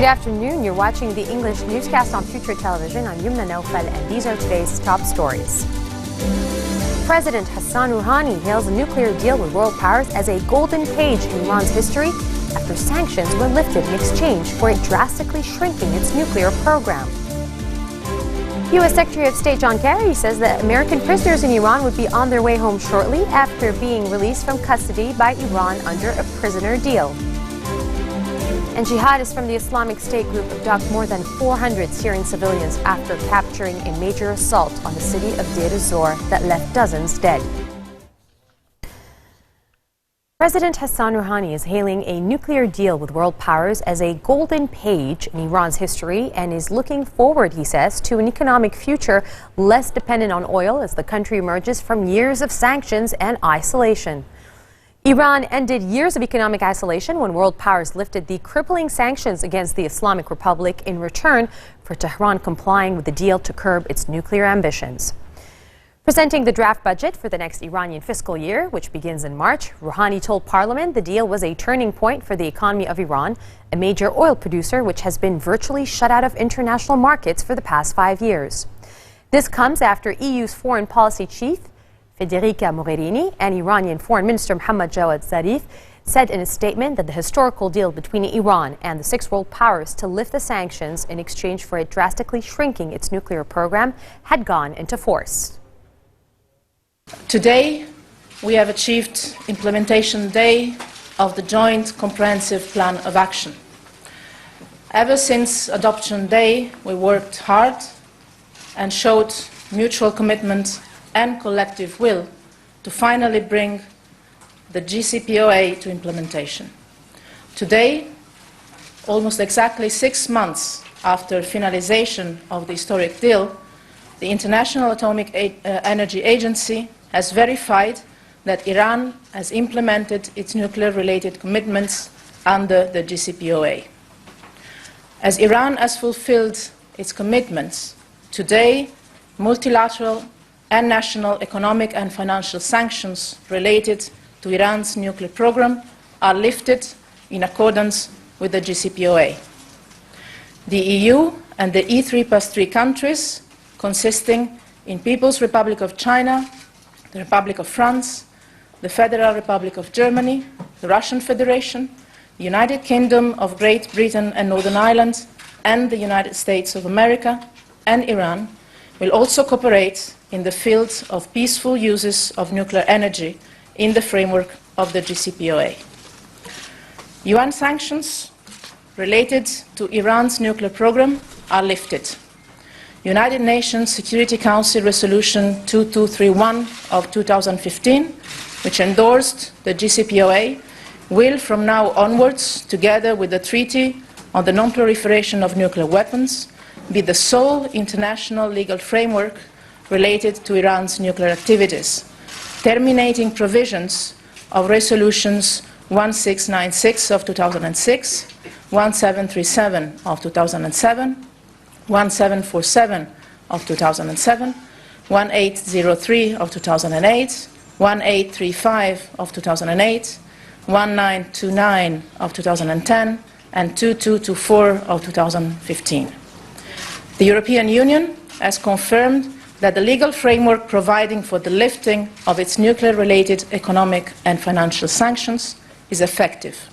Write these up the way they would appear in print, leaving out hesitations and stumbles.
afternoon. You're watching the English newscast on Future Television. I'm Yumna Naufal, and these are today's top stories. President Hassan Rouhani hails a nuclear deal with world powers as a golden page in Iran's history after sanctions were lifted in exchange for it drastically shrinking its nuclear program. U.S. Secretary of State John Kerry says that American prisoners in Iran would be on their way home shortly after being released from custody by Iran under a prisoner deal. And jihadists from the Islamic State group abduct more than 400 Syrian civilians after capturing a major assault on the city of Deir ez-Zor that left dozens dead. President Hassan Rouhani is hailing a nuclear deal with world powers as a golden page in Iran's history and is looking forward, he says, to an economic future less dependent on oil as the country emerges from years of sanctions and isolation. Iran ended years of economic isolation when world powers lifted the crippling sanctions against the Islamic Republic in return for Tehran complying with the deal to curb its nuclear ambitions. Presenting the draft budget for the next Iranian fiscal year, which begins in March, Rouhani told Parliament the deal was a turning point for the economy of Iran, a major oil producer which has been virtually shut out of international markets for the past 5 years. This comes after EU's foreign policy chief, Federica Mogherini, and Iranian Foreign Minister Mohammad Javad Zarif said in a statement that the historical deal between Iran and the 6 world powers to lift the sanctions in exchange for it drastically shrinking its nuclear program had gone into force. Today, we have achieved implementation day of the Joint Comprehensive Plan of Action. Ever since adoption day, we worked hard and showed mutual commitment and collective will to finally bring the JCPOA to implementation. Today, almost exactly 6 months after finalization of the historic deal, the International Atomic Energy Agency has verified that Iran has implemented its nuclear-related commitments under the JCPOA. As Iran has fulfilled its commitments, today multilateral and national economic and financial sanctions related to Iran's nuclear program are lifted in accordance with the JCPOA. The EU and the E3+3 countries, consisting in People's Republic of China, the Republic of France, the Federal Republic of Germany, the Russian Federation, the United Kingdom of Great Britain and Northern Ireland, and the United States of America and Iran, will also cooperate in the field of peaceful uses of nuclear energy in the framework of the JCPOA. UN sanctions related to Iran's nuclear program are lifted. United Nations Security Council Resolution 2231 of 2015, which endorsed the JCPOA, will from now onwards, together with the Treaty on the Non-Proliferation of Nuclear Weapons, be the sole international legal framework related to Iran's nuclear activities, terminating provisions of Resolutions 1696 of 2006, 1737 of 2007, 1747 of 2007, 1803 of 2008, 1835 of 2008, 1929 of 2010, and 2224 of 2015. The European Union has confirmed that the legal framework providing for the lifting of its nuclear-related economic and financial sanctions is effective.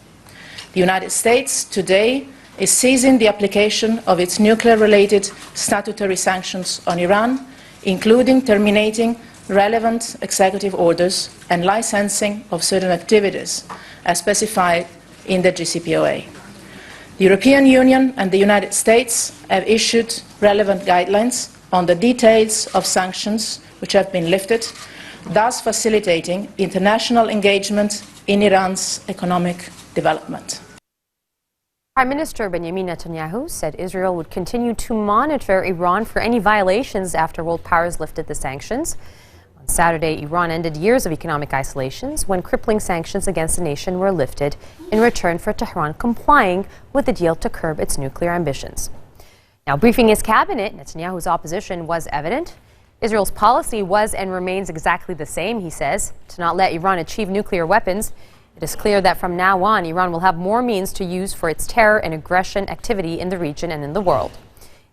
The United States today is ceasing the application of its nuclear-related statutory sanctions on Iran, including terminating relevant executive orders and licensing of certain activities as specified in the JCPOA. The European Union and the United States have issued relevant guidelines on the details of sanctions which have been lifted, thus facilitating international engagement in Iran's economic development. Prime Minister Benjamin Netanyahu said Israel would continue to monitor Iran for any violations after world powers lifted the sanctions. On Saturday, Iran ended years of economic isolations when crippling sanctions against the nation were lifted in return for Tehran complying with the deal to curb its nuclear ambitions. Now, briefing his cabinet, Netanyahu's opposition was evident. Israel's policy was and remains exactly the same, he says, to not let Iran achieve nuclear weapons. It is clear that from now on, Iran will have more means to use for its terror and aggression activity in the region and in the world.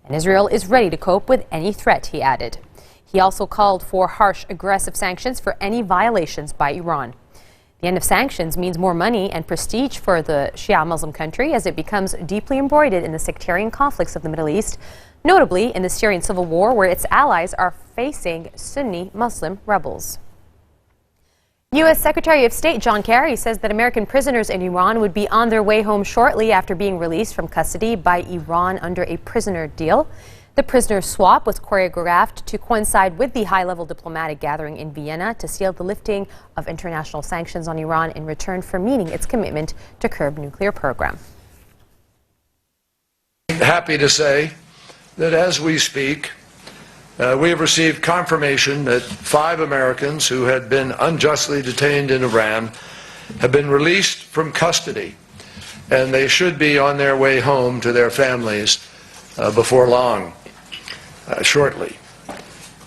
And Israel is ready to cope with any threat, he added. He also called for harsh, aggressive sanctions for any violations by Iran. The end of sanctions means more money and prestige for the Shia Muslim country as it becomes deeply embroidered in the sectarian conflicts of the Middle East, notably in the Syrian civil war, where its allies are facing Sunni Muslim rebels. U.S. Secretary of State John Kerry says that American prisoners in Iran would be on their way home shortly after being released from custody by Iran under a prisoner deal. The prisoner swap was choreographed to coincide with the high-level diplomatic gathering in Vienna to seal the lifting of international sanctions on Iran in return for meeting its commitment to curb nuclear program. Happy to say that as we speak, we have received confirmation that 5 Americans who had been unjustly detained in Iran have been released from custody, and they should be on their way home to their families before long, shortly.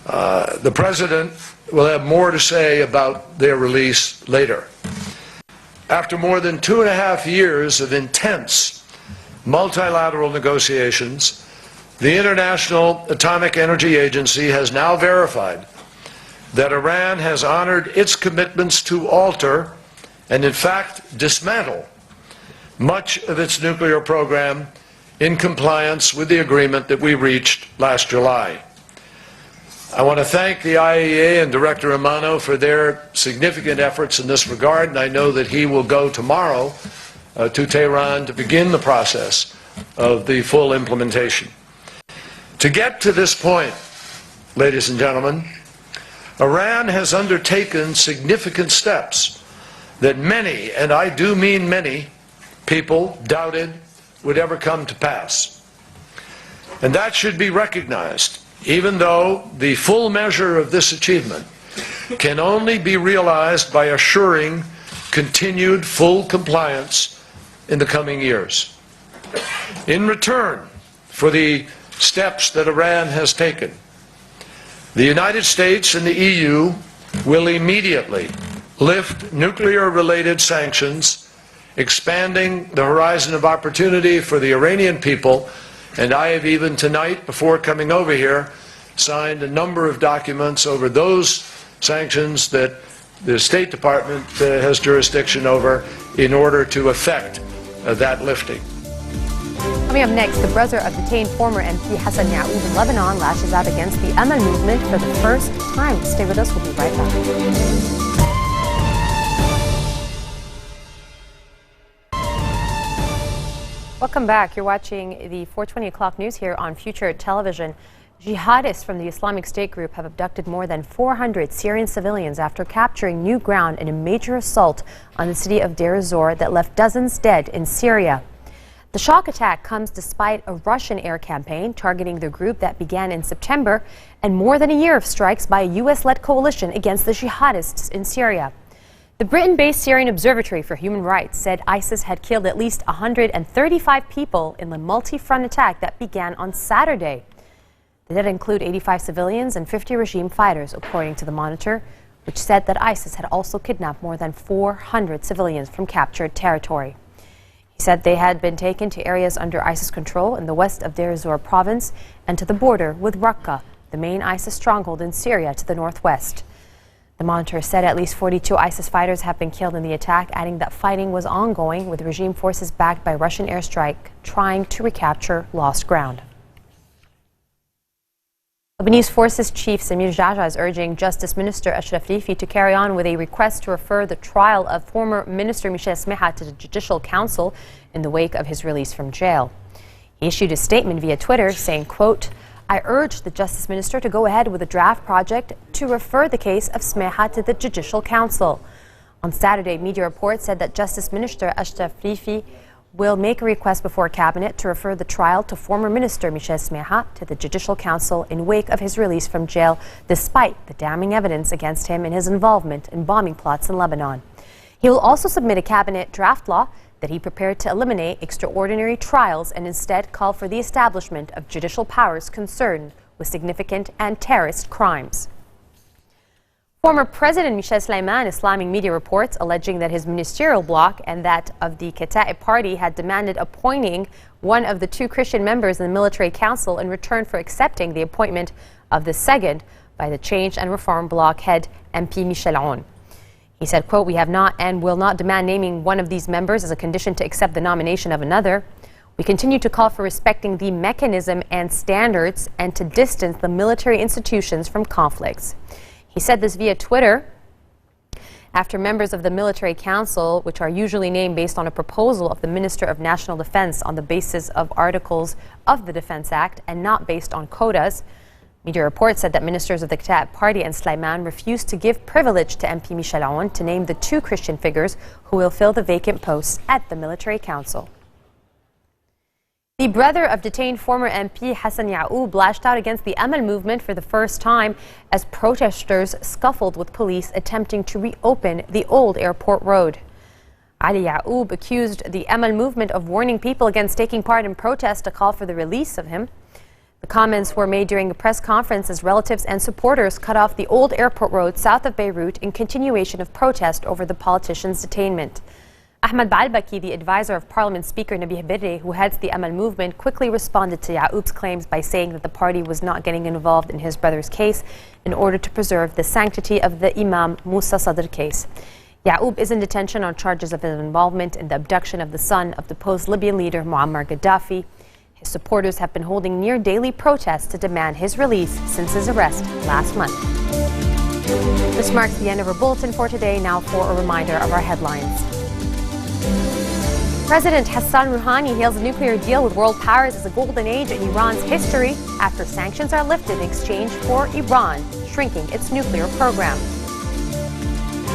The President will have more to say about their release later. After more than 2.5 years of intense multilateral negotiations, the International Atomic Energy Agency has now verified that Iran has honored its commitments to alter and, in fact, dismantle much of its nuclear program in compliance with the agreement that we reached last July. I want to thank the IAEA and Director Amano for their significant efforts in this regard, and I know that he will go tomorrow to Tehran to begin the process of the full implementation. To get to this point, ladies and gentlemen, Iran has undertaken significant steps that many, and I do mean many, people doubted would ever come to pass. And that should be recognized, even though the full measure of this achievement can only be realized by assuring continued full compliance in the coming years. In return for the steps that Iran has taken, the United States and the EU will immediately lift nuclear-related sanctions, expanding the horizon of opportunity for the Iranian people. And I have even tonight, before coming over here, signed a number of documents over those sanctions that the State Department has jurisdiction over in order to effect that lifting. Coming up next, the brother of detained former MP Hassan Yaoud in Lebanon lashes out against the Amal movement for the first time. Stay with us, we'll be right back. Welcome back. You're watching the 4:20 o'clock news here on Future Television. Jihadists from the Islamic State group have abducted more than 400 Syrian civilians after capturing new ground in a major assault on the city of Deir ez-Zor that left dozens dead in Syria. The shock attack comes despite a Russian air campaign targeting the group that began in September and more than a year of strikes by a U.S.-led coalition against the jihadists in Syria. The Britain-based Syrian Observatory for Human Rights said ISIS had killed at least 135 people in the multi-front attack that began on Saturday. The dead include 85 civilians and 50 regime fighters, according to the Monitor, which said that ISIS had also kidnapped more than 400 civilians from captured territory. He said they had been taken to areas under ISIS control in the west of Deir ez-Zor province and to the border with Raqqa, the main ISIS stronghold in Syria to the northwest. The Monitor said at least 42 ISIS fighters have been killed in the attack, adding that fighting was ongoing with regime forces backed by Russian airstrike trying to recapture lost ground. Lebanese Forces Chief Samir Jaja is urging Justice Minister Ashraf Rifi to carry on with a request to refer the trial of former Minister Michel Smeha to the Judicial Council in the wake of his release from jail. He issued a statement via Twitter saying, quote, "I urge the Justice Minister to go ahead with a draft project to refer the case of Smeha to the Judicial Council." On Saturday, media reports said that Justice Minister Ashraf Rifi will make a request before Cabinet to refer the trial to former Minister Michel Smeha to the Judicial Council in wake of his release from jail, despite the damning evidence against him in his involvement in bombing plots in Lebanon. He will also submit a Cabinet draft law that he prepared to eliminate extraordinary trials and instead call for the establishment of judicial powers concerned with significant and terrorist crimes. Former President Michel Sleiman is slamming media reports alleging that his ministerial bloc and that of the Kataib party had demanded appointing one of the two Christian members in the military council in return for accepting the appointment of the second by the Change and Reform bloc head MP Michel Aoun. He said, quote, "We have not and will not demand naming one of these members as a condition to accept the nomination of another. We continue to call for respecting the mechanism and standards and to distance the military institutions from conflicts." He said this via Twitter after members of the military council, which are usually named based on a proposal of the Minister of National Defense on the basis of articles of the Defense Act and not based on quotas. Media reports said that ministers of the Kataib party and Sleiman refused to give privilege to MP Michel Aoun to name the two Christian figures who will fill the vacant posts at the military council. The brother of detained former MP Hassan Yaoub lashed out against the Amal movement for the first time as protesters scuffled with police attempting to reopen the old airport road. Ali Yaoub accused the Amal movement of warning people against taking part in protests to call for the release of him. The comments were made during a press conference as relatives and supporters cut off the old airport road south of Beirut in continuation of protest over the politician's detainment. Ahmed Baalbaki, the advisor of Parliament Speaker Nabih Berri, who heads the Amal movement, quickly responded to Yaoub's claims by saying that the party was not getting involved in his brother's case in order to preserve the sanctity of the Imam Musa Sadr case. Yaoub is in detention on charges of his involvement in the abduction of the son of the post-Libyan leader Muammar Gaddafi. His supporters have been holding near daily protests to demand his release since his arrest last month. This marks the end of our bulletin for today. Now for a reminder of our headlines. President Hassan Rouhani hails a nuclear deal with world powers as a golden age in Iran's history after sanctions are lifted in exchange for Iran shrinking its nuclear program.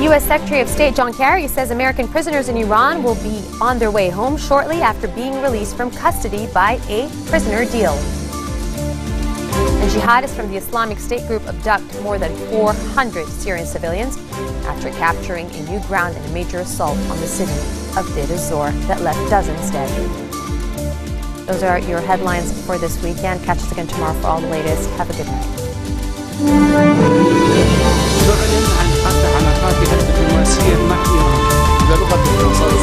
U.S. Secretary of State John Kerry says American prisoners in Iran will be on their way home shortly after being released from custody by a prisoner deal. And jihadists from the Islamic State group abduct more than 400 Syrian civilians after capturing a new ground in a major assault on the city of Deir ez-Zor that left dozens dead. Those are your headlines for this weekend. Catch us again tomorrow for all the latest. Have a good night. تعلن عن قطع علاقات الدبلوماسية مع إيران بلغة الفرنسية